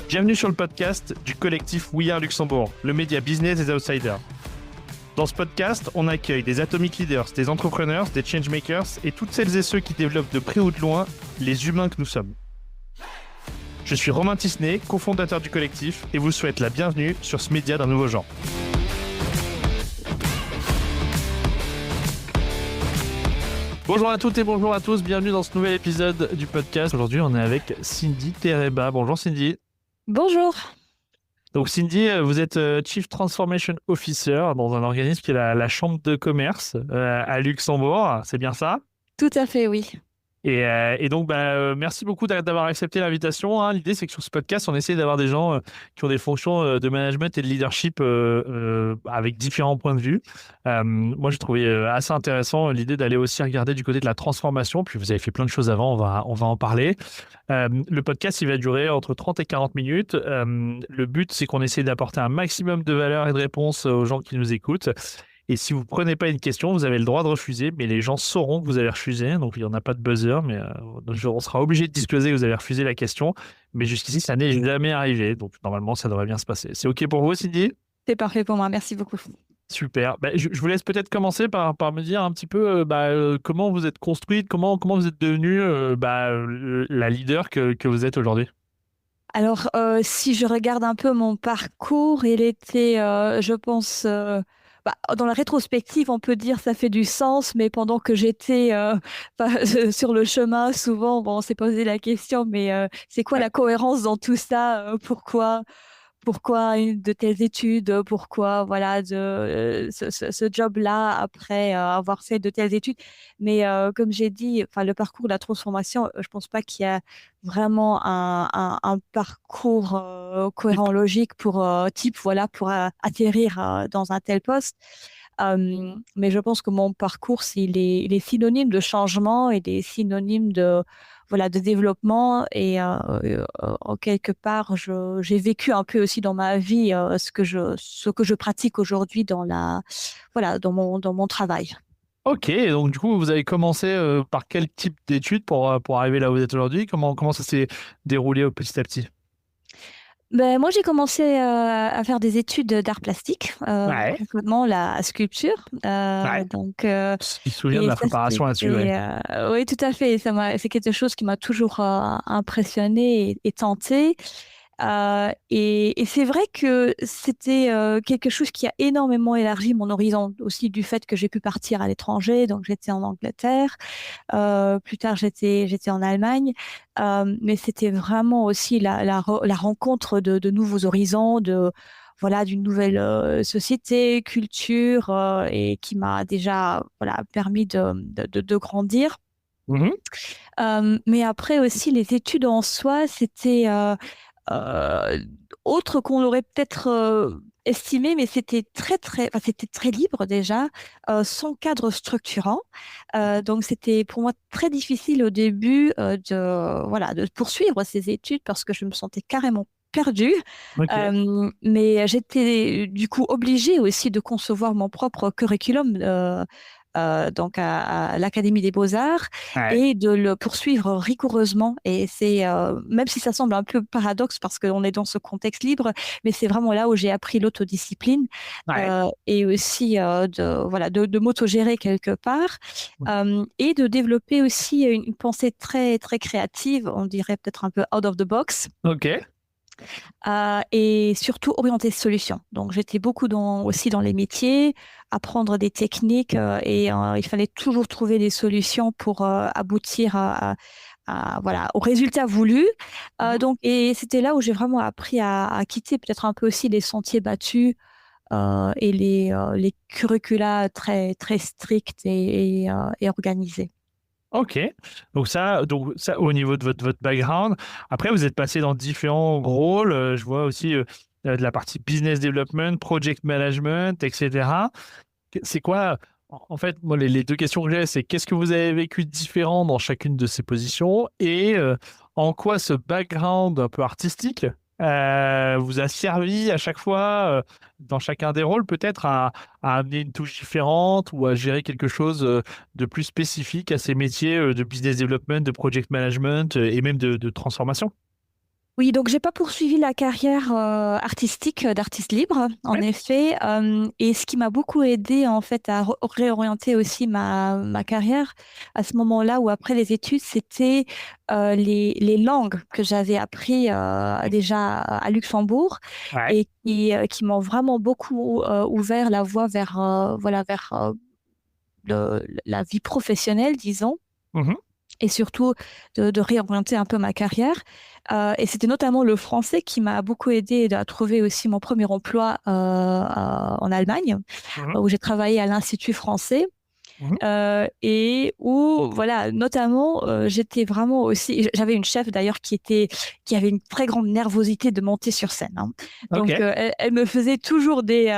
Bienvenue sur le podcast du collectif We Are Luxembourg, le média business des outsiders. Dans ce podcast, on accueille des atomic leaders, des entrepreneurs, des changemakers et toutes celles et ceux qui développent de près ou de loin les humains que nous sommes. Je suis Romain Tisné, cofondateur du collectif, et vous souhaite la bienvenue sur ce média d'un nouveau genre. Bonjour à toutes et bonjour à tous, bienvenue dans ce nouvel épisode du podcast. Aujourd'hui, on est avec Cindy Tereba. Bonjour Cindy. Bonjour. Donc Cindy, vous êtes Chief Transformation Officer dans un organisme qui est la Chambre de commerce à Luxembourg, c'est bien ça? Tout à fait, oui. Et donc, merci beaucoup d'avoir accepté l'invitation, hein. L'idée, c'est que sur ce podcast, on essaie d'avoir des gens qui ont des fonctions de management et de leadership avec différents points de vue. Moi, j'ai trouvé assez intéressant l'idée d'aller aussi regarder du côté de la transformation. Puis, vous avez fait plein de choses avant, on va en parler. Le podcast, il va durer entre 30 et 40 minutes. Le but, c'est qu'on essaie d'apporter un maximum de valeur et de réponses aux gens qui nous écoutent. Et si vous ne prenez pas une question, vous avez le droit de refuser, mais les gens sauront que vous avez refusé. Donc, il n'y en a pas de buzzer, mais on sera obligé de discloser que vous avez refusé la question. Mais jusqu'ici, ça n'est jamais arrivé. Donc, normalement, ça devrait bien se passer. C'est OK pour vous, Cindy? C'est parfait pour moi, merci beaucoup. Super. Je vous laisse peut-être commencer par me dire un petit peu comment vous êtes construite, comment vous êtes devenue la leader que vous êtes aujourd'hui. Alors, si je regarde un peu mon parcours, il était, je pense, dans la rétrospective, on peut dire ça fait du sens, mais pendant que j'étais sur le chemin, souvent, on s'est posé la question, mais c'est quoi la cohérence dans tout ça? Pourquoi de telles études, pourquoi voilà ce job-là après avoir fait de telles études. Mais comme j'ai dit, le parcours de la transformation, je pense pas qu'il y a vraiment un parcours cohérent, logique pour pour atterrir dans un tel poste. Mais je pense que mon parcours, il est synonyme de changement et des synonymes de développement et en quelque part, j'ai vécu un peu aussi dans ma vie ce que je pratique aujourd'hui dans dans mon travail. Ok, et donc du coup, vous avez commencé par quel type d'études pour arriver là où vous êtes aujourd'hui? Comment ça s'est déroulé petit à petit? Ben, moi, j'ai commencé à faire des études d'art plastique, Ouais. concrètement la sculpture. Ouais. Je me souviens de Et la ça, préparation là-dessus. Ouais. oui, tout à fait. C'est quelque chose qui m'a toujours impressionnée et tentée. Et c'est vrai que c'était quelque chose qui a énormément élargi mon horizon, aussi du fait que j'ai pu partir à l'étranger. Donc, j'étais en Angleterre. Plus tard, j'étais en Allemagne. Mais c'était vraiment aussi la rencontre de nouveaux horizons, d'une nouvelle société, culture, et qui m'a déjà permis de grandir. Mhm. Mais après aussi, les études en soi, c'était euh, autre qu'on aurait peut-être estimé, mais c'était très libre déjà, sans cadre structurant. Donc c'était pour moi très difficile au début de poursuivre ces études parce que je me sentais carrément perdue. Ok. Mais j'étais du coup obligée aussi de concevoir mon propre curriculum. Donc à l'Académie des Beaux-Arts Ouais. et de le poursuivre rigoureusement. Et c'est, même si ça semble un peu paradoxe parce qu'on est dans ce contexte libre, mais c'est vraiment là où j'ai appris l'autodiscipline Ouais. et aussi de m'autogérer quelque part et de développer aussi une pensée très, très créative, on dirait peut-être un peu out of the box. Ok. Et surtout orientée solution. Donc, j'étais beaucoup aussi dans les métiers, apprendre des techniques et il fallait toujours trouver des solutions pour aboutir au résultat voulu. Mhm. Et c'était là où j'ai vraiment appris à quitter peut-être un peu aussi les sentiers battus et les curricula très, très stricts et organisés. Ok. Donc ça, au niveau de votre background. Après, vous êtes passé dans différents rôles. Je vois aussi de la partie business development, project management, etc. C'est quoi, en fait, moi, les deux questions que j'ai, c'est qu'est-ce que vous avez vécu de différent dans chacune de ces positions et en quoi ce background un peu artistique vous a servi à chaque fois, dans chacun des rôles, peut-être à amener une touche différente ou à gérer quelque chose de plus spécifique à ces métiers de business development, de project management et même de transformation? Oui, donc j'ai pas poursuivi la carrière artistique d'artiste libre, en Ouais. effet. Et ce qui m'a beaucoup aidé en fait à réorienter aussi ma carrière à ce moment-là ou après les études, c'était les langues que j'avais appris déjà à Luxembourg Ouais. et qui m'ont vraiment beaucoup ouvert la voie vers voilà vers la vie professionnelle, disons Mhm. et surtout de réorienter un peu ma carrière. Et c'était notamment le français qui m'a beaucoup aidé à trouver aussi mon premier emploi en Allemagne, Mhm. où j'ai travaillé à l'Institut français. Mhm. Et où, voilà, notamment, j'étais vraiment aussi. J'avais une chef d'ailleurs qui avait une très grande nervosité de monter sur scène, hein. Donc, Ok. elle me faisait toujours des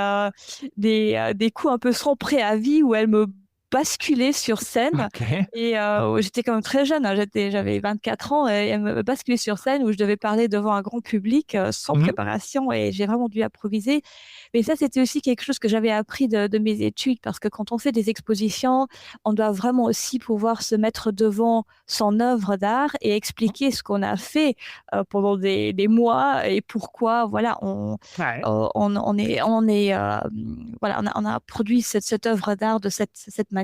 coups un peu sans préavis où elle me basculait sur scène. Ok. Et j'étais quand même très jeune, hein, j'avais 24 ans et elle me basculait sur scène où je devais parler devant un grand public sans Mhm. préparation et j'ai vraiment dû improviser. Mais ça, c'était aussi quelque chose que j'avais appris de mes études parce que quand on fait des expositions, on doit vraiment aussi pouvoir se mettre devant son œuvre d'art et expliquer ce qu'on a fait pendant des mois et pourquoi, voilà, Ouais. voilà, on a produit cette œuvre d'art de cette manière.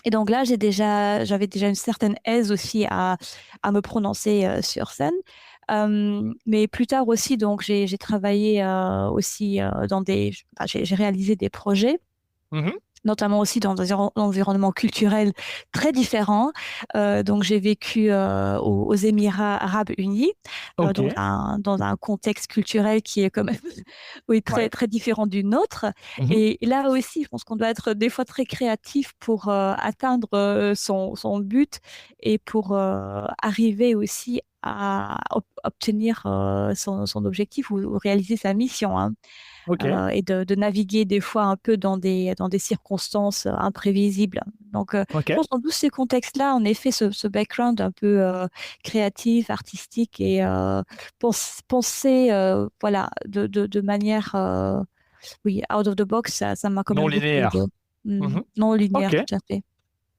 Et donc là, j'avais déjà une certaine aise aussi à me prononcer sur scène. Mais plus tard aussi, donc j'ai travaillé aussi j'ai réalisé des projets Mhm. notamment aussi dans des environnements culturels très différents. Donc, j'ai vécu aux Émirats arabes unis, Ok. dans un contexte culturel qui est quand même oui, Ouais. très, très différent du nôtre. Mhm. Et là aussi, je pense qu'on doit être des fois très créatif pour atteindre son but et pour arriver aussi à obtenir son objectif ou réaliser sa mission, hein, Ok. et de naviguer des fois un peu dans des circonstances imprévisibles. Donc, Ok. je pense que dans tous ces contextes-là, en effet, ce background un peu créatif, artistique et penser voilà, de manière oui, out of the box, ça m'a quand Non même beaucoup aidé. linéaire. Mhm. Non Ok. linéaire, tout à fait.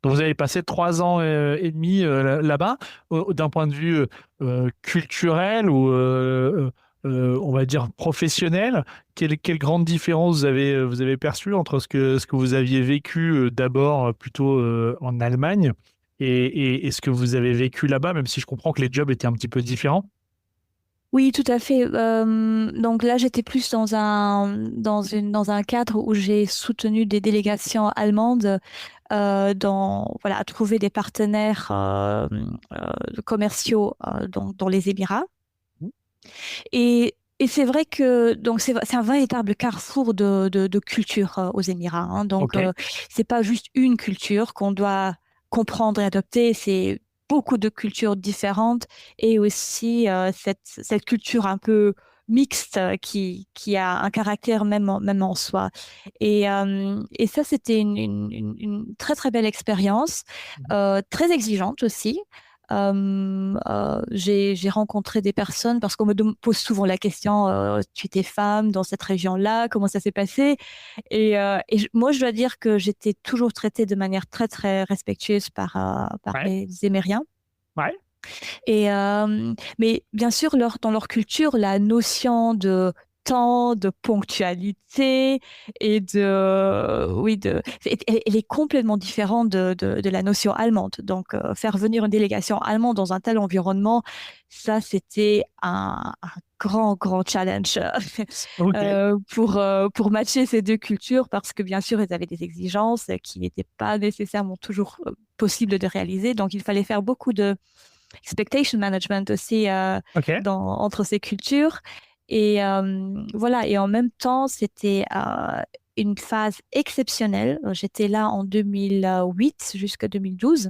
Donc vous avez passé 3 ans et demi là-bas. D'un point de vue culturel ou on va dire professionnel, quelle grande différence vous avez perçue entre ce que vous aviez vécu d'abord plutôt en Allemagne et ce que vous avez vécu là-bas, même si je comprends que les jobs étaient un petit peu différents? Oui, tout à fait. Donc là, j'étais plus dans un cadre où j'ai soutenu des délégations allemandes voilà, à trouver des partenaires commerciaux dans les Émirats. Et c'est vrai que donc c'est un véritable carrefour de culture aux Émirats, hein. Donc, Ok. c'est pas juste une culture qu'on doit comprendre et adopter, c'est beaucoup de cultures différentes et aussi cette culture un peu mixte qui a un caractère même en soi. Et ça, c'était une très, très belle expérience, très exigeante aussi. J'ai rencontré des personnes parce qu'on pose souvent la question, tu étais femme dans cette région-là, comment ça s'est passé? Moi, je dois dire que j'étais toujours traitée de manière très, très respectueuse par Ouais. les Émériens. Ouais. Mais bien sûr, dans leur culture, la notion de temps, de ponctualité et elle est complètement différente de la notion allemande. Donc, faire venir une délégation allemande dans un tel environnement, ça, c'était un grand, grand challenge Ok. pour matcher ces deux cultures parce que bien sûr, ils avaient des exigences qui n'étaient pas nécessairement toujours possibles de réaliser. Donc, il fallait faire beaucoup de expectation management aussi Ok. entre ces cultures. Et voilà, et en même temps, c'était une phase exceptionnelle. J'étais là en 2008 jusqu'à 2012.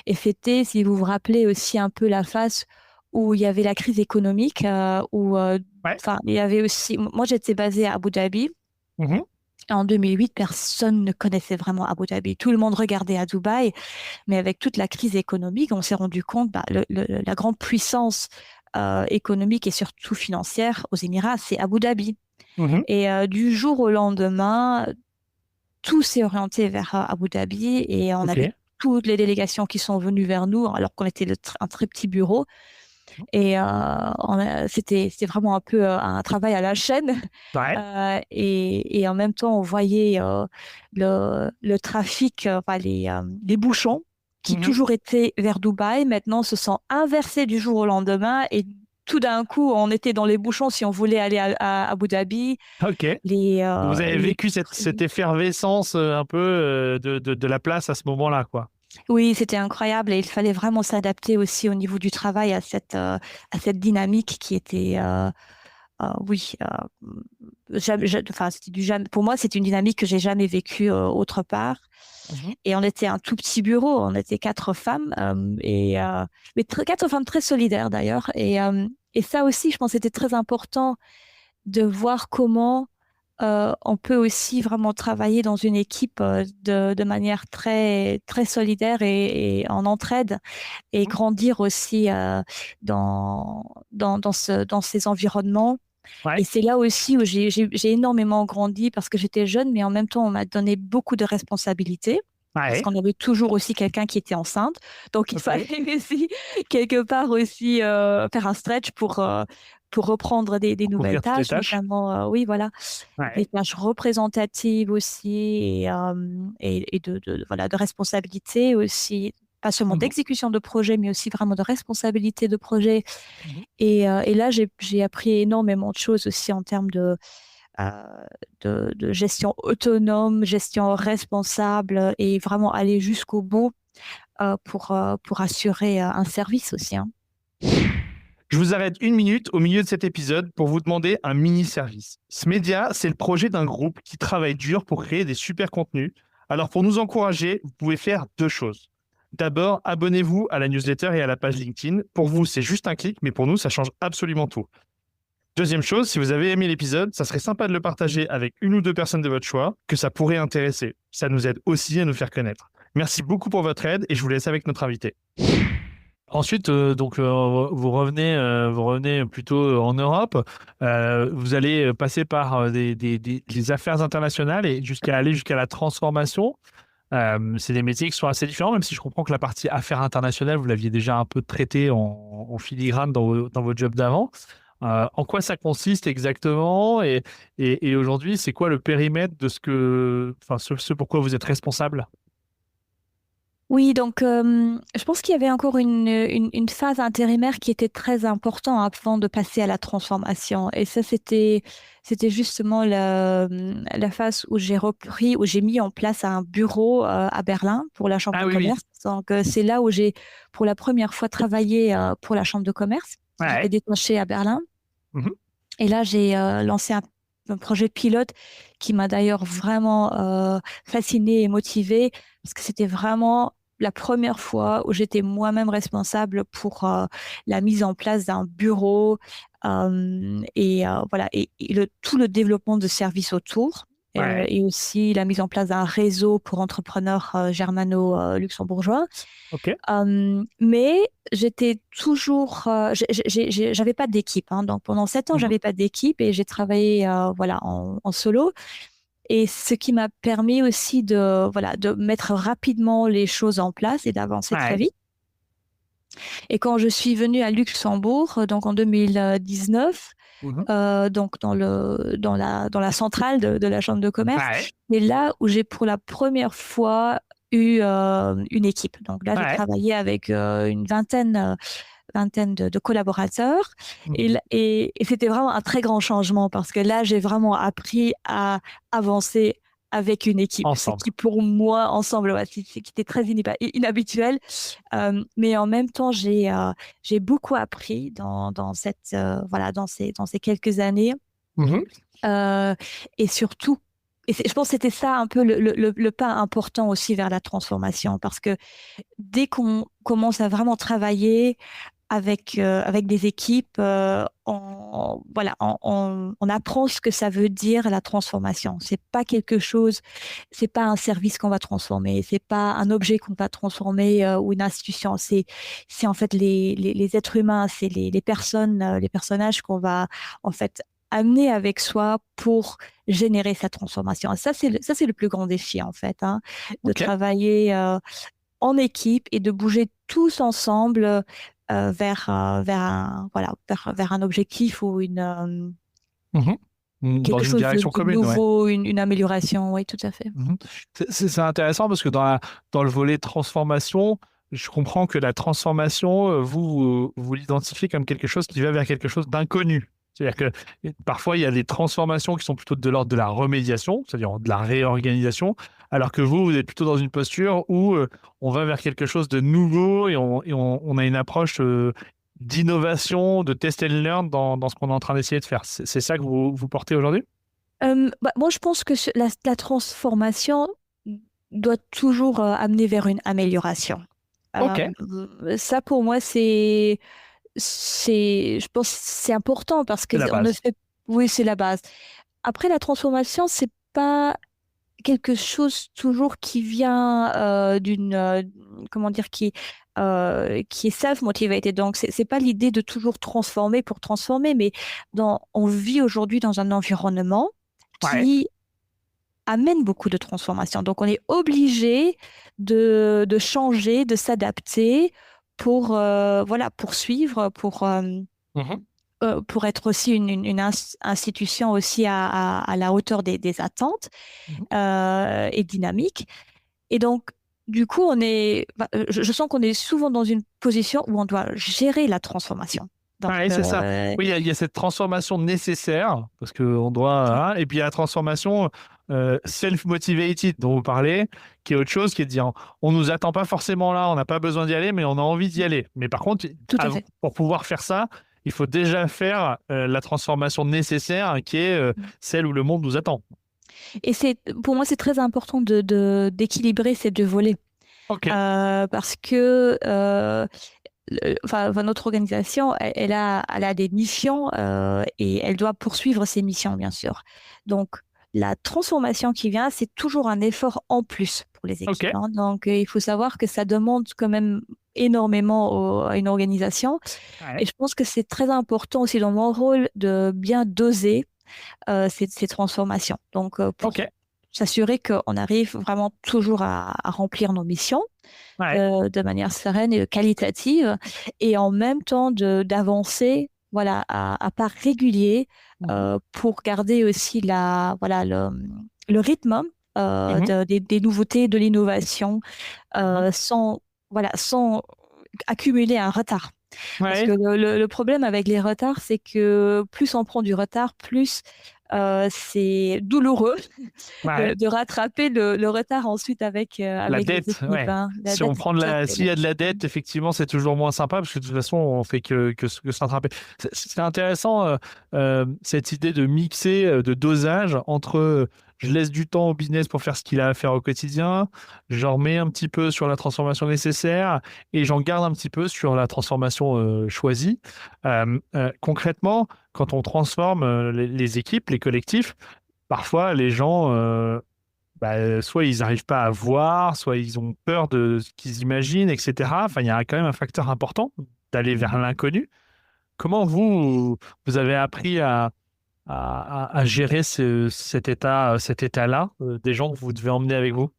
Et c'était, si vous vous rappelez, aussi un peu la phase où il y avait la crise économique, où Ouais. enfin, il y avait aussi... Moi, j'étais basée à Abu Dhabi. Mhm. En 2008, personne ne connaissait vraiment Abu Dhabi. Tout le monde regardait à Dubaï. Mais avec toute la crise économique, on s'est rendu compte, bah, la grande puissance économique et surtout financière aux Émirats, c'est Abu Dhabi. Mhm. Et du jour au lendemain, tout s'est orienté vers Abu Dhabi et on Ok. avait toutes les délégations qui sont venues vers nous, alors qu'on était un très petit bureau. Et c'était vraiment un peu un travail à la chaîne. Ouais. Et en même temps, on voyait le trafic, enfin les bouchons qui Mhm. toujours étaient vers Dubaï, maintenant se sont inversés du jour au lendemain. Et tout d'un coup, on était dans les bouchons si on voulait aller à Abu Dhabi. Ok. Les, Vous avez les... vécu cette effervescence un peu de la place à ce moment-là, quoi. Oui, c'était incroyable et il fallait vraiment s'adapter aussi au niveau du travail à cette dynamique qui était, oui, enfin, c'était pour moi, c'est une dynamique que j'ai jamais vécue autre part. Mhm. Et on était un tout petit bureau, on était quatre femmes, mais quatre femmes très solidaires d'ailleurs. Et ça aussi, je pense, c'était très important de voir comment on peut aussi vraiment travailler dans une équipe de manière très, très solidaire et en entraide et grandir aussi dans ces environnements. Ouais. Et c'est là aussi où j'ai énormément grandi parce que j'étais jeune, mais en même temps, on m'a donné beaucoup de responsabilités. Parce Ouais. qu'on avait toujours aussi quelqu'un qui était enceinte. Donc, il Ok. fallait aussi, quelque part aussi, faire un stretch pour reprendre des Pour nouvelles couvrir toutes les tâches, tâches. notamment, oui, voilà, des Ouais. tâches représentatives aussi et voilà, de responsabilité aussi, pas seulement Mhm. d'exécution de projet, mais aussi vraiment de responsabilité de projet. Mhm. Et là, j'ai appris énormément de choses aussi en termes euh, de gestion autonome, gestion responsable et vraiment aller jusqu'au bout pour assurer un service aussi, hein. Je vous arrête une minute au milieu de cet épisode pour vous demander un mini-service. Smedia, c'est le projet d'un groupe qui travaille dur pour créer des super contenus. Alors pour nous encourager, vous pouvez faire deux choses. D'abord, abonnez-vous à la newsletter et à la page LinkedIn. Pour vous, c'est juste un clic, mais pour nous, ça change absolument tout. Deuxième chose, si vous avez aimé l'épisode, ça serait sympa de le partager avec une ou deux personnes de votre choix que ça pourrait intéresser. Ça nous aide aussi à nous faire connaître. Merci beaucoup pour votre aide et je vous laisse avec notre invité. Ensuite, vous revenez plutôt en Europe. Vous allez passer par des affaires internationales et aller jusqu'à la transformation. C'est des métiers qui sont assez différents, même si je comprends que la partie affaires internationales, vous l'aviez déjà un peu traité en filigrane dans vos jobs d'avant. En quoi ça consiste exactement et aujourd'hui, c'est quoi le périmètre de enfin, ce pourquoi vous êtes responsable? Oui, donc je pense qu'il y avait encore une phase intérimaire qui était très importante avant de passer à la transformation. Et ça, c'était justement la phase où j'ai repris, où j'ai mis en place un bureau à Berlin pour la Chambre Ah de oui, oui. commerce. Donc c'est là où j'ai pour la première fois travaillé pour la Chambre de commerce. J'étais Ouais. détachée à Berlin. Mhm. Et là, j'ai lancé un projet pilote qui m'a d'ailleurs vraiment fascinée et motivée parce que c'était vraiment la première fois où j'étais moi-même responsable pour la mise en place d'un bureau voilà et tout le développement de services autour. Ouais. Et aussi la mise en place d'un réseau pour entrepreneurs germano-luxembourgeois. Ok. Mais j'étais toujours, j'avais pas d'équipe, hein. Donc pendant 7 ans, Mhm. j'avais pas d'équipe et j'ai travaillé, voilà, en solo. Et ce qui m'a permis aussi voilà, de mettre rapidement les choses en place et d'avancer très Ouais. vite. Et quand je suis venue à Luxembourg, donc en 2019, Mhm. donc dans la centrale de la Chambre de commerce. Ouais. C'est là où j'ai pour la première fois eu une équipe. Donc là, j'ai Ouais. travaillé avec une vingtaine de collaborateurs. Mhm. Et c'était vraiment un très grand changement parce que là, j'ai vraiment appris à avancer avec une équipe, ce Ensemble. qui pour moi, ensemble, ouais, qui était très inhabituel. Mais en même temps, j'ai beaucoup appris voilà, dans ces quelques années. Mhm. Euh, et surtout, je pense que c'était ça un peu le pas important aussi vers la transformation, parce que dès qu'on commence à vraiment travailler avec des équipes, voilà, on apprend ce que ça veut dire la transformation. C'est pas quelque chose, c'est pas un service qu'on va transformer, c'est pas un objet qu'on va transformer ou une institution. C'est en fait les êtres humains, c'est les personnes, les personnages qu'on va en fait amener avec soi pour générer sa transformation. Et ça, c'est le plus grand défi en fait, hein, de Ok. travailler en équipe et de bouger tous ensemble vers un objectif ou Mhm. Dans quelque une chose direction de commune, ouais. nouveau, une amélioration. Oui, tout à fait. Mhm. C'est intéressant parce que dans le volet transformation, je comprends que la transformation, vous l'identifiez comme quelque chose qui va vers quelque chose d'inconnu. C'est-à-dire que parfois, il y a des transformations qui sont plutôt de l'ordre de la remédiation, c'est-à-dire de la réorganisation, alors que vous êtes plutôt dans une posture où on va vers quelque chose de nouveau et on a une approche d'innovation, de test and learn dans ce qu'on est en train d'essayer de faire. C'est ça que vous portez aujourd'hui? Moi, je pense que la transformation doit toujours amener vers une amélioration. Ok, Ça, pour moi, je pense, que c'est important parce que c'est la on ne base. fait, oui, c'est la base. Après, la transformation, c'est pas quelque chose toujours qui vient comment dire, qui est self-motivated. Donc, c'est pas l'idée de toujours transformer pour transformer, mais on vit aujourd'hui dans un environnement Ouais. qui amène beaucoup de transformations. Donc, on est obligé de changer, de s'adapter pour, voilà, poursuivre, Mhm. pour être aussi une institution aussi à la hauteur des attentes Mhm. et dynamique. Et donc, du coup, je sens qu'on est souvent dans une position où on doit gérer la transformation. Donc, Ouais, c'est ça. Oui, il y a cette transformation nécessaire, parce qu'on doit, hein, et puis il y a la transformation self-motivated dont vous parlez, qui est autre chose, qui est de dire, on nous attend pas forcément là, on n'a pas besoin d'y aller, mais on a envie d'y aller. Mais par contre, tout à fait. pour pouvoir faire ça, il faut déjà faire la transformation nécessaire, qui est celle où le monde nous attend. Et pour moi, c'est très important d'équilibrer ces deux volets. Ok, Parce que enfin, notre organisation, elle a des missions et elle doit poursuivre ses missions, bien sûr. Donc, la transformation qui vient, c'est toujours un effort en plus pour les ok. équipes, hein. Donc, il faut savoir que ça demande quand même énormément à une organisation. Et Ouais. je pense que c'est très important aussi dans mon rôle de bien doser ces transformations. Donc, pour Ok. s'assurer qu'on arrive vraiment toujours à remplir nos missions Ouais. de manière sereine et qualitative, et en même temps d'avancer voilà, à pas régulier Mhm. pour garder aussi le rythme Mhm. des nouveautés, de l'innovation, Mhm. sans, voilà, sans accumuler un retard. Parce que Ouais. le problème avec les retards, c'est que plus on prend du retard, plus c'est douloureux Ouais. de rattraper le retard ensuite La avec les dette, équipes, ouais. hein. La Si on dette, prend tout à fait. s'il y a de la dette, effectivement, c'est toujours moins sympa parce que de toute façon, on fait que se rattraper. C'est intéressant, cette idée de mixer, de dosage entre je laisse du temps au business pour faire ce qu'il a à faire au quotidien, j'en remets un petit peu sur la transformation nécessaire et j'en garde un petit peu sur la transformation choisie. Concrètement, quand on transforme les équipes, les collectifs, parfois les gens soit ils n'arrivent pas à voir, soit ils ont peur de ce qu'ils imaginent, etc. Enfin, il y a quand même un facteur important d'aller vers Mhm. l'inconnu. Comment vous avez appris à gérer cet état-là, des gens que vous devez emmener avec vous?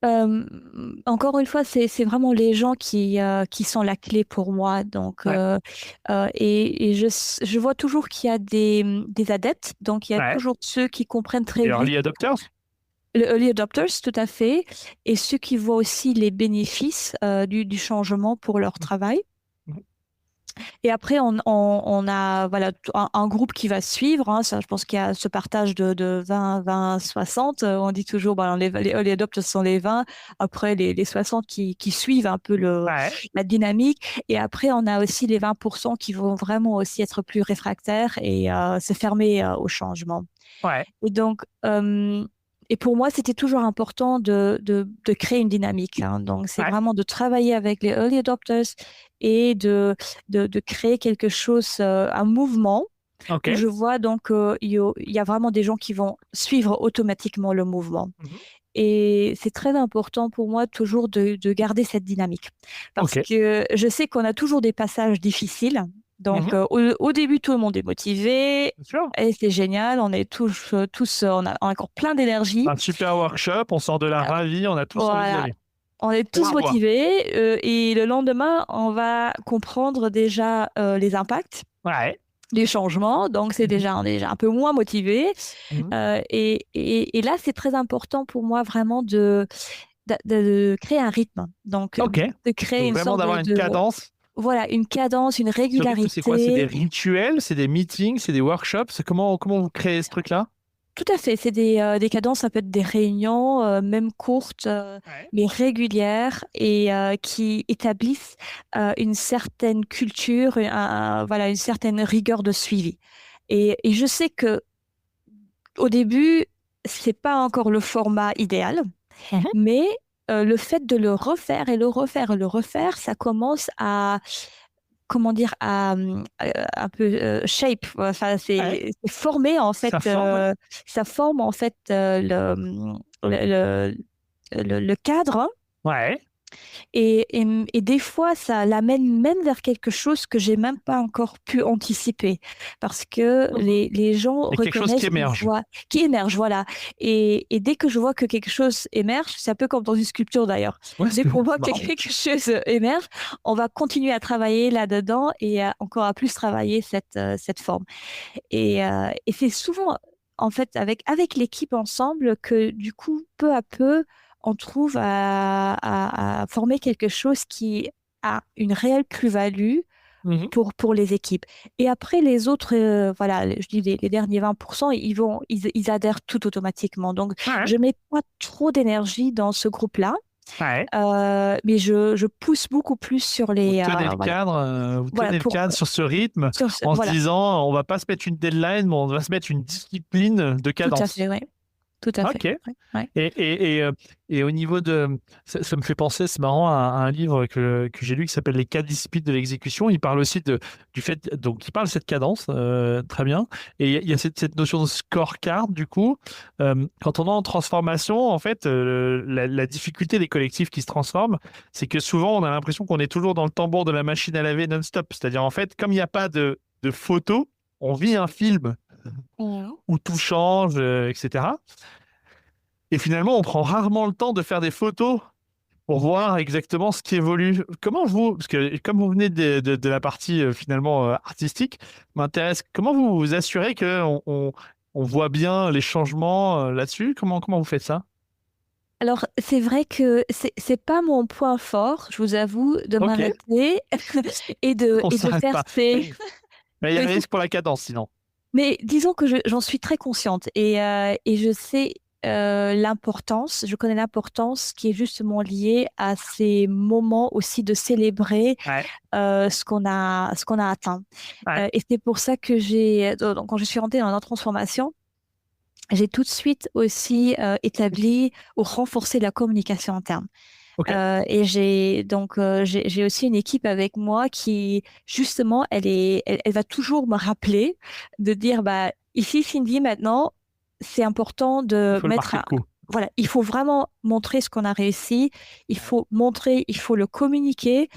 Euh, Encore une fois, c'est vraiment les gens qui sont la clé pour moi. Donc, Ouais, et je vois toujours qu'il y a des adeptes. Donc, il y a ouais. toujours ceux qui comprennent très Les vite, early adopters? le early adopters, tout à fait, et ceux qui voient aussi les bénéfices du changement pour leur travail. Mhm. Et après, on a voilà, un groupe qui va suivre, hein. Ça, je pense qu'il y a ce partage de 20, 20, 60. On dit toujours, bah, les early adopters sont les 20. Après, les 60 qui suivent un peu Ouais, la dynamique. Et après, on a aussi les 20% qui vont vraiment aussi être plus réfractaires et se fermer au changement. ouais. Et donc, et pour moi, c'était toujours important de créer une dynamique, hein. Donc, c'est Ouais. vraiment de travailler avec les early adopters et de créer quelque chose, un mouvement Ok. où je vois donc il y a vraiment des gens qui vont suivre automatiquement le mouvement. Mhm. Et c'est très important pour moi toujours de garder cette dynamique. Parce Ok. que je sais qu'on a toujours des passages difficiles. Donc, Mhm. au début, tout le monde est motivé Bien sûr. et c'est génial. On est tous on a encore plein d'énergie. Un super workshop, on sort de là ravi, on a tous envie d'y Voilà. aller. On est tous Waouh. motivés et le lendemain, on va comprendre déjà les impacts Ouais. du changement. Donc, on est déjà un peu moins motivé. Mhm. Et là, c'est très important pour moi vraiment de créer un rythme. Donc, Ok. de créer Donc une vraiment sorte d'avoir une cadence. voilà, une cadence, une Ce rythme, c'est quoi? C'est des régularité. rituels, c'est des meetings, c'est des workshops. C'est comment vous créez ce truc-là? Tout à fait, c'est des cadences, ça peut être des réunions, même courtes, Ouais. mais régulières et qui établissent une certaine culture, voilà, une certaine rigueur de suivi. Et je sais que au début, c'est pas encore le format idéal, Mhm. mais le fait de le refaire et le refaire et le refaire, ça commence à comment dire, un peu shape. Enfin, Ouais. c'est formé en fait, Ça forme, ouais. ça forme en fait le, le cadre. Ouais. Et des fois, ça l'amène même vers quelque chose que j'ai même pas encore pu anticiper. Parce que Mhm. les gens Il y a quelque chose qui reconnaissent une émerge. voix qui émerge, voilà. Et dès que je vois que quelque chose émerge, c'est un peu comme dans une sculpture d'ailleurs. Ouais, Dès qu'on c'est voit que marrant. quelque chose émerge, on va continuer à travailler là-dedans et encore à plus travailler cette forme. Et c'est souvent, en fait, avec l'équipe ensemble que du coup, peu à peu, on trouve à former quelque chose qui a une réelle plus-value Mhm. pour les équipes. Et après, les autres, voilà, je dis les derniers 20%, ils adhèrent tout automatiquement. Donc, Ouais. je mets pas trop d'énergie dans ce groupe-là, Ouais. mais je pousse beaucoup plus sur voilà, Vous voilà, tenez le cadre sur ce rythme en se voilà, disant, on va pas se mettre une deadline, mais on va se mettre une discipline de tout à cadence. fait, oui, tout à fait. Ok. Ouais, ouais. Et, et, et, euh, et au niveau de... ça me fait penser, c'est marrant, à un livre que j'ai lu qui s'appelle Les 4 disciplines de l'exécution. Il parle aussi du fait... Donc, il parle de cette cadence, très bien. Et il y a cette notion de scorecard, du coup. Quand on est en transformation, en fait, la difficulté des collectifs qui se transforment, c'est que souvent, on a l'impression qu'on est toujours dans le tambour de la machine à laver non-stop. C'est-à-dire, en fait, comme il n'y a pas de photo, on vit un film Mhm. où tout change, etc. Et finalement, on prend rarement le temps de faire des photos pour voir exactement ce qui évolue. Comment vous, parce que comme vous venez de la partie finalement artistique, m'intéresse, comment vous vous assurez que on voit bien les changements là-dessus? Comment vous faites ça? Alors, c'est vrai que c'est pas mon point fort, je vous avoue, de Ok, m'arrêter on et de s'arrête faire pas. Mais il y a mais un risque pour la cadence sinon. mais disons que j'en suis très consciente et je sais l'importance, je connais l'importance qui est justement liée à ces moments aussi de célébrer Ouais, ce qu'on a atteint. ouais, Et c'est pour ça que donc, quand je suis rentrée dans la transformation, j'ai tout de suite aussi établi ou renforcé la communication interne. ok. Et j'ai aussi une équipe avec moi qui justement elle va toujours me rappeler de dire bah ici Cindy maintenant c'est important Il de faut le mettre marquer le coup. voilà, il faut vraiment montrer ce qu'on a réussi, Ouais, il faut le communiquer,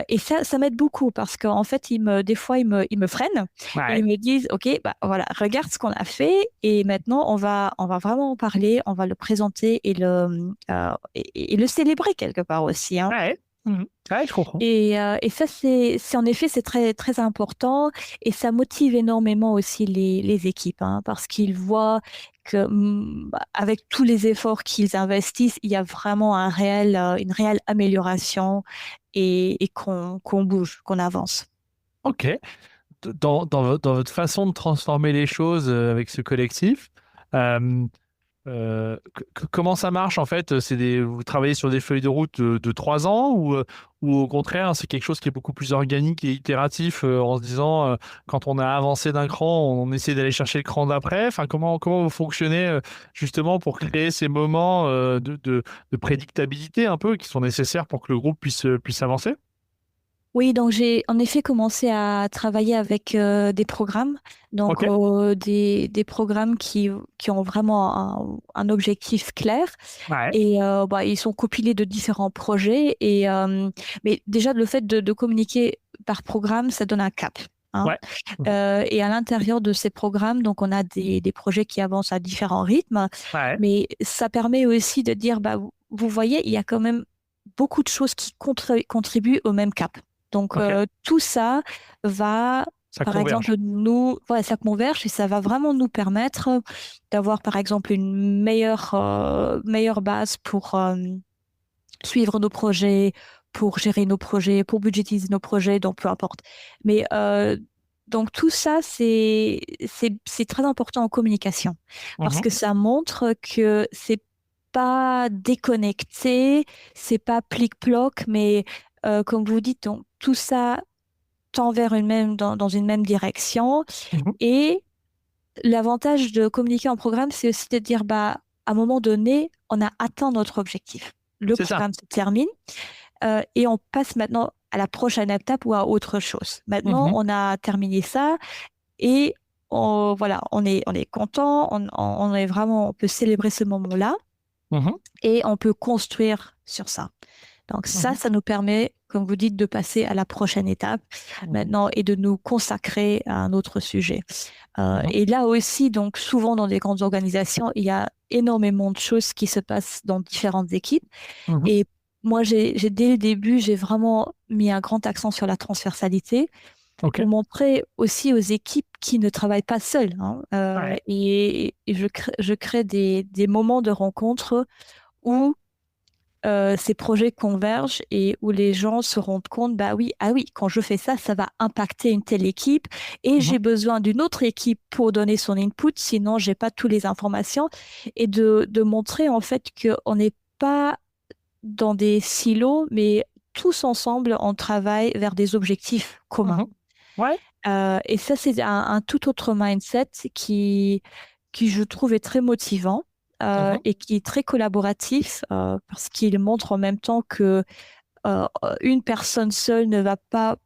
et ça m'aide beaucoup parce qu'en fait, des fois, ils me freinent et ils ouais, me disent, OK, bah voilà, regarde ce qu'on a fait et maintenant, on va vraiment en parler, on va le présenter et le célébrer quelque part aussi, hein. ouais. Mhm. Ouais, je comprends. Et ça, c'est en effet, c'est très, très important et ça motive énormément aussi les équipes, hein, parce qu'ils voient que avec tous les efforts qu'ils investissent, il y a vraiment une réelle amélioration et qu'on bouge, qu'on avance. Ok. Dans votre façon de transformer les choses avec ce collectif, euh, comment ça marche en fait? Vous travaillez sur des feuilles de route de 3 ans ou au contraire, c'est quelque chose qui est beaucoup plus organique et itératif en se disant quand on a avancé d'un cran, on essaie d'aller chercher le cran d'après. Enfin, comment vous fonctionnez justement pour créer ces moments de prédictabilité un peu qui sont nécessaires pour que le groupe puisse avancer? Oui, donc j'ai en effet commencé à travailler avec des programmes, donc Ok. des programmes qui ont vraiment un objectif clair Ouais. et bah, ils sont compilés de différents projets mais déjà le fait de communiquer par programme, ça donne un cap, hein. Ouais. Mhm. Et à l'intérieur de ces programmes, donc on a des projets qui avancent à différents rythmes, Ouais. mais ça permet aussi de dire bah vous voyez, il y a quand même beaucoup de choses qui contribuent au même cap. Donc, Ok. tout ça va, Ça par converge. exemple, voilà, ça converge et ça va vraiment nous permettre d'avoir, par exemple, une meilleure base pour suivre nos projets, pour gérer nos projets, pour budgétiser nos projets, donc peu importe. Mais donc tout ça, c'est très important en communication parce Mhm. que ça montre que c'est pas déconnecté, c'est pas plic-ploc, mais comme vous dites, donc, tout ça tend vers dans une même direction. Mhm. Et l'avantage de communiquer en programme, c'est aussi de dire, bah, à un moment donné, on a atteint notre objectif. Le C'est ça. programme se termine et on passe maintenant à la prochaine étape ou à autre chose. Maintenant, Mhm. on a terminé ça et voilà, on est content, on est vraiment, on peut célébrer ce moment-là Mhm. et on peut construire sur ça. Donc Mhm. ça nous permet, comme vous dites, de passer à la prochaine étape Mhm. maintenant et de nous consacrer à un autre sujet. Mhm. Et là aussi, donc souvent dans des grandes organisations, il y a énormément de choses qui se passent dans différentes équipes. Mhm. Et moi, dès le début, j'ai vraiment mis un grand accent sur la transversalité Ok. pour montrer aussi aux équipes qui ne travaillent pas seules, hein. Ouais. Et je crée des moments de rencontre où ces projets convergent et où les gens se rendent compte, bah oui, ah oui, quand je fais ça, ça va impacter une telle équipe et Mhm. j'ai besoin d'une autre équipe pour donner son input, sinon j'ai pas toutes les informations et de montrer en fait qu'on n'est pas dans des silos, mais tous ensemble, on travaille vers des objectifs communs. Mhm. Ouais. Et ça, c'est un tout autre mindset qui, je trouve, est très motivant Mhm. et qui est très collaboratif parce qu'il montre en même temps que une personne seule ne va pas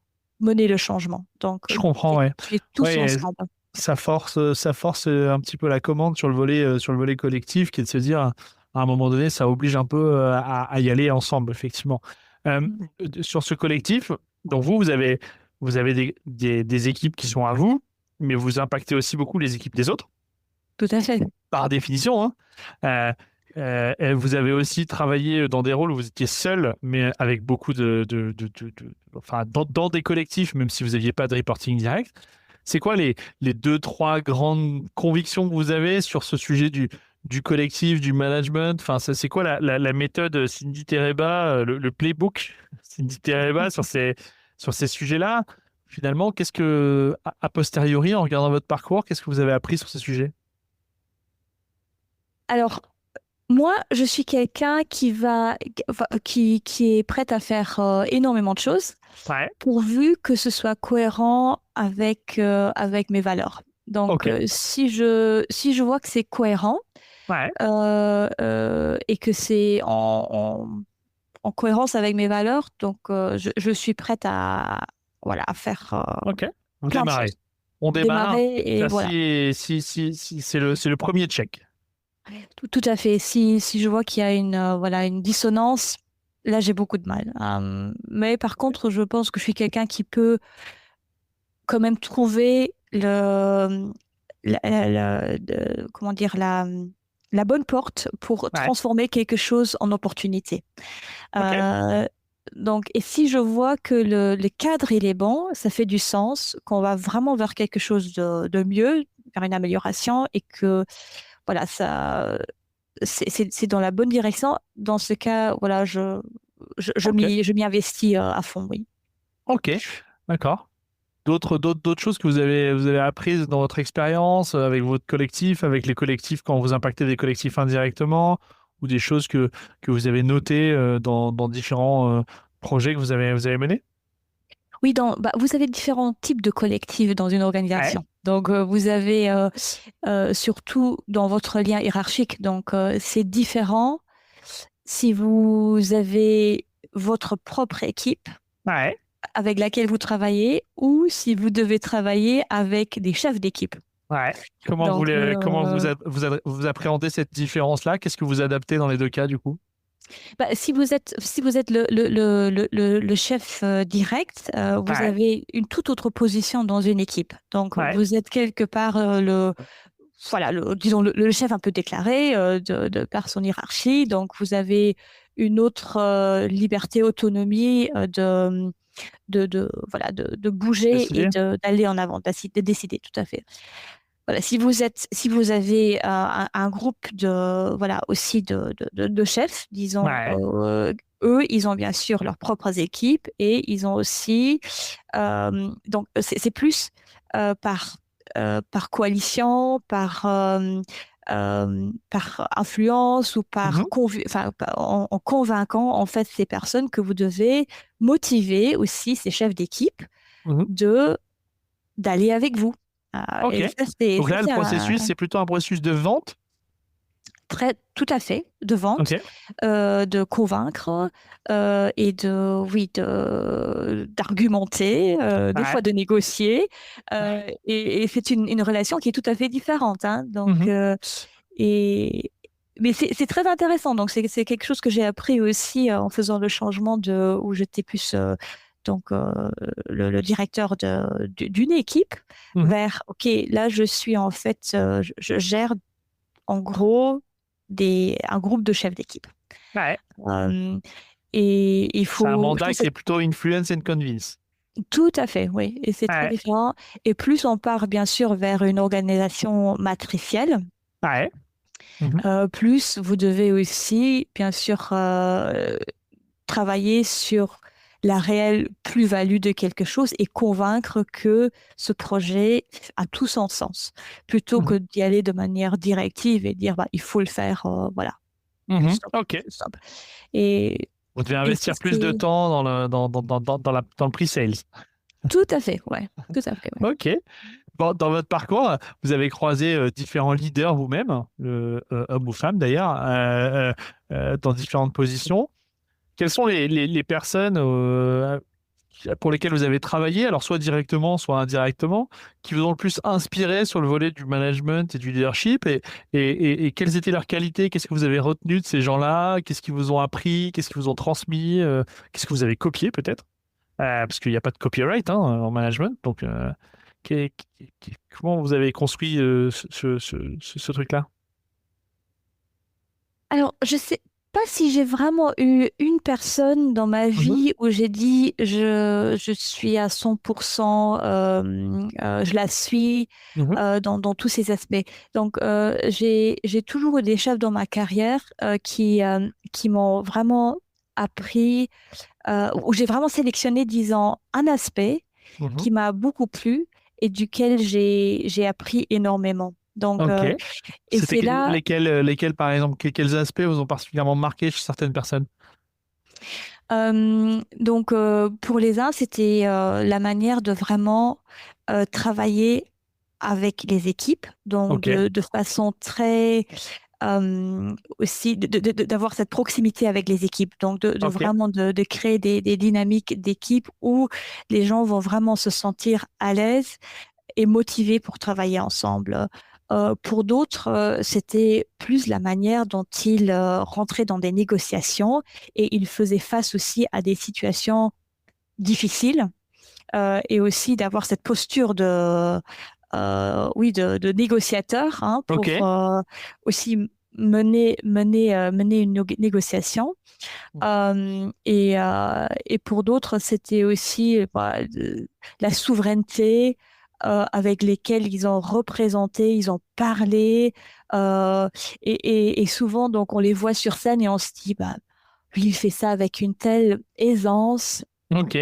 mener le changement. Donc, Je comprends, ouais. c'est tous Ouais, ensemble. ça force un petit peu la commande sur le volet collectif, qui est de se dire, à un moment donné, ça oblige un peu à y aller ensemble, effectivement. Euh, Mm. sur ce collectif, donc vous avez des équipes qui sont à vous, mais vous impactez aussi beaucoup les équipes des autres, Tout à fait. par définition, hein. Euh, et vous avez aussi travaillé dans des rôles où vous étiez seul, mais avec beaucoup enfin, dans des collectifs, même si vous n'aviez pas de reporting direct. C'est quoi les deux, trois grandes convictions que vous avez sur ce sujet du collectif, du management? Enfin, ça, c'est quoi la méthode Cindy Tereba, le playbook Cindy Tereba sur ces sujets-là? Finalement, a posteriori, en regardant votre parcours, qu'est-ce que vous avez appris sur ces sujets? Alors, moi, je suis quelqu'un qui est prête à faire énormément de choses, Ouais, pourvu que ce soit cohérent avec mes valeurs. Donc, ok. si je vois que c'est cohérent Ouais, et que c'est en cohérence avec mes valeurs, donc je suis prête voilà, à faire ok. Vous plein de choses. démarrez. On démarre. Démarrer et Ça, voilà. si c'est le premier check. Tout à fait. Si je vois qu'il y a voilà, une dissonance, là, j'ai beaucoup de mal. Mais par contre, je pense que je suis quelqu'un qui peut quand même trouver comment dire, la bonne porte pour Ouais, transformer quelque chose en opportunité. ok. Euh, donc, et si je vois que le cadre, il est bon, ça fait du sens, qu'on va vraiment vers quelque chose de mieux, vers une amélioration et que, voilà, c'est dans la bonne direction. Dans ce cas, voilà, Ok. je m'y investis à fond, oui. Ok. D'accord. D'autres choses que vous avez apprises dans votre expérience avec votre collectif, avec les collectifs quand vous impactez des collectifs indirectement, ou des choses que vous avez notées dans différents projets que vous avez menés? Oui, bah, vous avez différents types de collectifs dans une Ouais. organisation. Donc, vous avez surtout dans votre lien hiérarchique. Donc, c'est différent si vous avez votre propre équipe Ouais. avec laquelle vous travaillez ou si vous devez travailler avec des chefs d'équipe. Ouais. Donc, Comment vous appréhendez cette différence-là? Qu'est-ce que vous adaptez dans les deux cas, du coup? bah, si vous êtes le chef direct, vous Ouais. avez une toute autre position dans une équipe. Donc, Ouais. vous êtes quelque part voilà, disons le chef un peu déclaré par son hiérarchie. Donc, vous avez une autre liberté, autonomie de bouger et Décidé. d'aller en avant, de décider, tout à fait. Voilà, si vous avez un groupe aussi de chefs, disons, Ouais. eux, ils ont bien sûr leurs propres équipes et ils ont aussi, donc c'est plus par par coalition, par influence ou Mhm, en convainquant en fait ces personnes que vous devez motiver aussi ces chefs d'équipe mhm. de d'aller avec vous. Ok. Et Donc ça, là, le c'est processus, c'est plutôt un processus de vente. tout à fait, de Ok. vente, de convaincre oui, d'argumenter, des Ouais. fois de négocier. Et c'est une relation qui est tout à fait différente, hein. Donc, Mhm. et, mais c'est très intéressant. Donc, c'est quelque chose que j'ai appris aussi en faisant le changement où j'étais plus le directeur d'une équipe Mhm. vers, OK, là, je suis en fait, je gère en gros un groupe de chefs d'équipe. Ouais. Euh, et C'est un je mandat trouve que qui est c'est plutôt influence and convince. tout à fait, oui, et c'est très Ouais. différent. Et plus on part bien sûr vers une organisation matricielle, Ouais. Mhm. plus vous devez aussi bien sûr travailler sur la réelle plus-value de quelque chose et convaincre que ce projet a tout son sens, plutôt que Mhm. d'y aller de manière directive et dire bah, il faut le faire, voilà. Mhm. Stop, Ok. stop. Et, Vous devez et ça, investir plus de c'est temps dans le pre-sales. tout à fait, ouais, tout à fait, ouais. Ok. Bon, dans votre parcours, vous avez croisé différents leaders vous-même, hommes ou femmes d'ailleurs, dans différentes positions. Quelles sont les personnes pour lesquelles vous avez travaillé, alors soit directement, soit indirectement, qui vous ont le plus inspiré sur le volet du management et du leadership et quelles étaient leurs qualités? Qu'est-ce que vous avez retenu de ces gens-là? Qu'est-ce qu'ils vous ont appris? Qu'est-ce qu'ils vous ont transmis? Qu'est-ce que vous avez copié peut-être? Parce qu'il n'y a pas de copyright hein, en management. Donc, comment vous avez construit ce truc-là? Alors, je sais pas si j'ai vraiment eu une personne dans ma Mhm, vie où j'ai dit je suis à 100%, je la suis mhm, dans tous ces aspects. Donc, j'ai toujours eu des chefs dans ma carrière qui m'ont vraiment appris, où j'ai vraiment sélectionné, disons, un aspect mhm. qui m'a beaucoup plu et duquel j'ai appris énormément. Donc, Ok. et C'était c'est là. lesquels, par exemple, quels aspects vous ont particulièrement marqué chez certaines personnes? Donc, pour les uns, c'était la manière de vraiment travailler avec les équipes, donc Ok, de façon très aussi d'avoir cette proximité avec les équipes, donc de ok. vraiment de créer des dynamiques d'équipe où les gens vont vraiment se sentir à l'aise et motivés pour travailler ensemble. Pour d'autres, c'était plus la manière dont ils rentraient dans des négociations et ils faisaient face aussi à des situations difficiles et aussi d'avoir cette posture oui, de négociateur hein, Ok. pour aussi mener une négociation. Et pour d'autres, c'était aussi la souveraineté avec lesquelles ils ont représenté, ils ont parlé. euh, et souvent, donc, on les voit sur scène et on se dit, bah, lui, il fait ça avec une telle aisance Ok.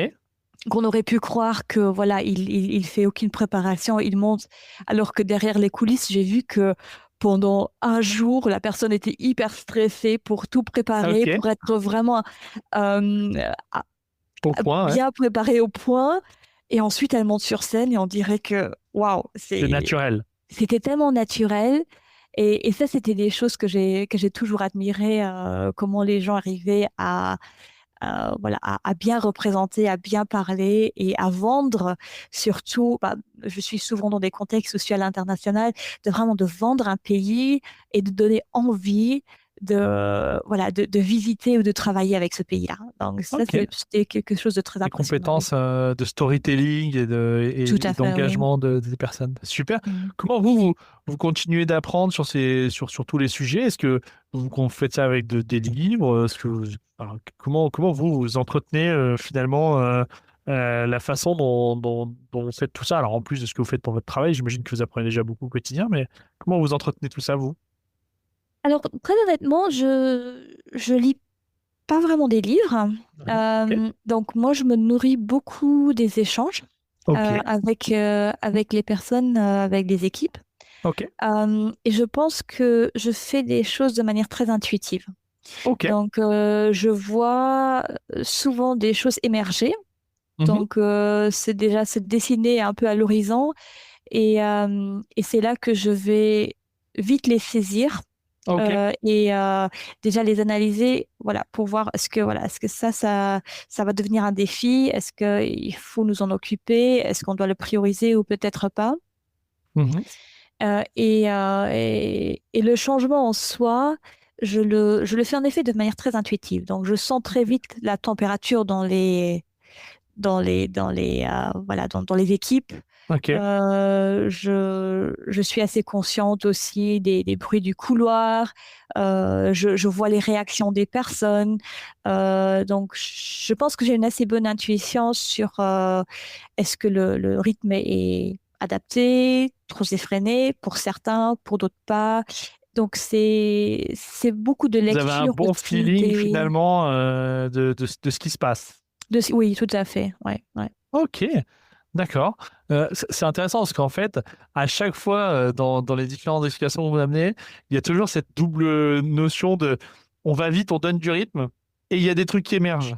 qu'on aurait pu croire que voilà, il fait aucune préparation, il monte, alors que derrière les coulisses, j'ai vu que pendant un jour, la personne était hyper stressée pour tout préparer, Ok. pour être vraiment euh, à- Au point, ouais. bien préparée au point. Et ensuite, elle monte sur scène et on dirait que waouh, C'est naturel. c'était tellement naturel. Et ça, c'était des choses que j'ai toujours admirées, comment les gens arrivaient voilà, à bien représenter, à bien parler et à vendre. Surtout, bah, je suis souvent dans des contextes sociaux à l'international, de vraiment de vendre un pays et de donner envie de visiter ou de travailler avec ce pays-là. Donc ça, Ok. c'était quelque chose de très Des impressionnant. Oui. compétences de storytelling Tout et à fait, oui. d'engagement des personnes. Super. Mm. Comment vous continuez d'apprendre sur tous les sujets? Est-ce que vous faites ça avec des livres? Alors, comment vous entretenez finalement la façon dont vous faites tout ça? Alors, en plus de ce que vous faites pour votre travail, j'imagine que vous apprenez déjà beaucoup au quotidien, mais comment vous entretenez tout ça, vous? Alors, très honnêtement, je lis pas vraiment des livres. Ouais. Ok. Donc, moi, je me nourris beaucoup des échanges Ok. avec les personnes, avec les équipes. Ok. Et je pense que je fais des choses de manière très intuitive. Ok. Donc, je vois souvent des choses émerger. Mhm. Donc, c'est déjà se dessiner un peu à l'horizon. Et c'est là que je vais vite les saisir Ok. et déjà les analyser, voilà, pour voir est-ce que ça va devenir un défi? Est-ce qu'il faut nous en occuper? Est-ce qu'on doit le prioriser ou peut-être pas? Mhm. Et le changement en soi, je le fais en effet de manière très intuitive. Donc, je sens très vite la température dans les équipes. Ok. Je suis assez consciente aussi des bruits du couloir. Je vois les réactions des personnes. Donc, je pense que j'ai une assez bonne intuition sur est-ce que le rythme est adapté, trop effréné pour certains, pour d'autres pas. Donc, c'est beaucoup de Vous avez un lecture bon aussi feeling finalement de ce qui se passe. oui, tout à fait. Ouais, ouais. Ok, d'accord. C'est intéressant parce qu'en fait, à chaque fois dans les différentes explications que vous amenez, il y a toujours cette double notion de on va vite, on donne du rythme et il y a des trucs qui émergent.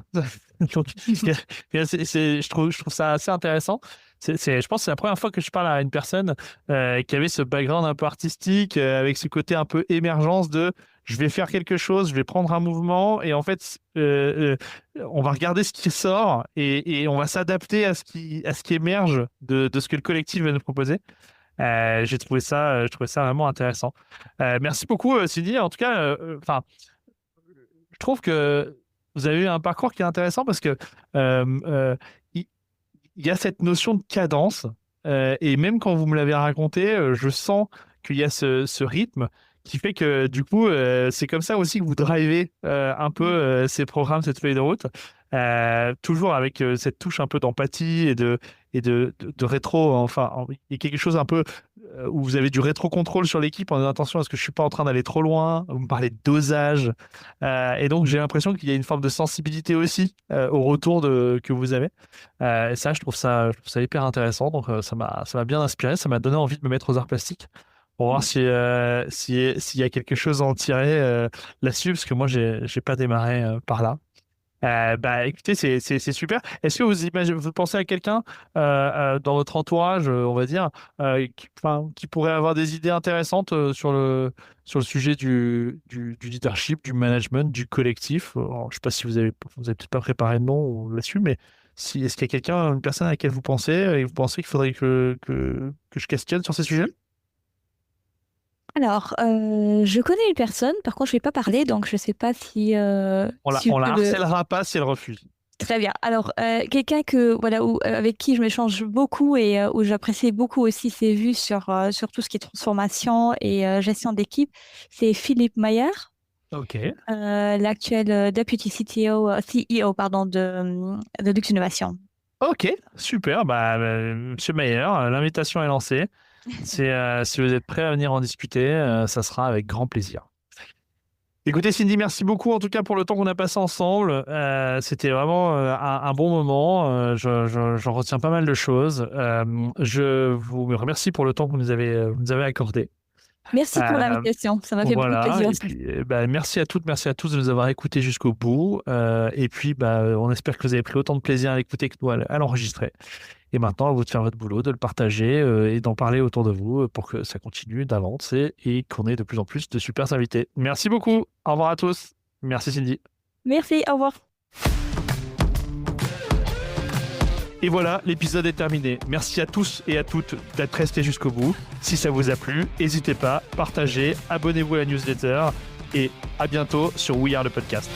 Donc, je trouve ça assez intéressant. Je pense que c'est la première fois que je parle à une personne qui avait ce background un peu artistique, avec ce côté un peu émergence de je vais faire quelque chose, je vais prendre un mouvement et en fait, on va regarder ce qui sort et on va s'adapter à ce qui émerge de ce que le collectif va nous proposer. Je trouvais ça vraiment intéressant. Merci beaucoup, Cindy. En tout cas, enfin, je trouve que vous avez eu un parcours qui est intéressant parce que euh, euh, il il y a cette notion de cadence et même quand vous me l'avez raconté, je sens qu'il y a ce rythme qui fait que du coup, c'est comme ça aussi que vous drivez un peu ces programmes, cette feuille de route, toujours avec cette touche un peu d'empathie et de rétro. Enfin, il y a quelque chose un peu où vous avez du rétro-contrôle sur l'équipe en disant attention, est-ce que je suis pas en train d'aller trop loin? Vous me parlez de dosage. Et donc, j'ai l'impression qu'il y a une forme de sensibilité aussi au retour que vous avez. Et ça, je trouve ça hyper intéressant. Donc, ça m'a bien inspiré. Ça m'a donné envie de me mettre aux arts plastiques pour voir s'il y a quelque chose à en tirer là-dessus, parce que moi, j'ai pas démarré par là. Bah, écoutez, c'est super. Est-ce que vous pensez à quelqu'un dans votre entourage, on va dire, qui pourrait avoir des idées intéressantes sur le sujet du leadership, du management, du collectif? Alors, je ne sais pas si vous avez peut-être pas préparé de nom là-dessus, mais si, est-ce qu'il y a quelqu'un, une personne à laquelle vous pensez et vous pensez qu'il faudrait que je questionne sur ces sujets? Alors, je connais une personne, par contre, je ne vais pas parler, donc je ne sais pas si je On la peux le... harcèlera pas si elle refuse. Très bien. Alors, quelqu'un avec qui je m'échange beaucoup et où j'apprécie beaucoup aussi ses vues sur tout ce qui est transformation et gestion d'équipe, c'est Philippe Mayer, Ok. l'actuel Deputy CEO pardon, de Lux Innovation. Ok, super. Bah, Monsieur Mayer, l'invitation est lancée. Si vous êtes prêt à venir en discuter, ça sera avec grand plaisir. Écoutez, Cindy, merci beaucoup en tout cas pour le temps qu'on a passé ensemble. C'était vraiment un bon moment. J'en retiens pas mal de choses. Je vous remercie pour le temps que vous nous avez accordé. Merci pour Euh, l'invitation, ça m'a fait beaucoup voilà. plaisir Et aussi. puis, bah, merci à toutes, merci à tous de nous avoir écoutés jusqu'au bout. Et puis, bah, on espère que vous avez pris autant de plaisir à l'écouter que nous à l'enregistrer. Et maintenant, à vous de faire votre boulot, de le partager et d'en parler autour de vous pour que ça continue d'avancer et qu'on ait de plus en plus de super invités. Merci beaucoup. Au revoir à tous. Merci Cindy. Merci, au revoir. Et voilà, l'épisode est terminé. Merci à tous et à toutes d'être restés jusqu'au bout. Si ça vous a plu, n'hésitez pas, partagez, abonnez-vous à la newsletter et à bientôt sur We Are le podcast.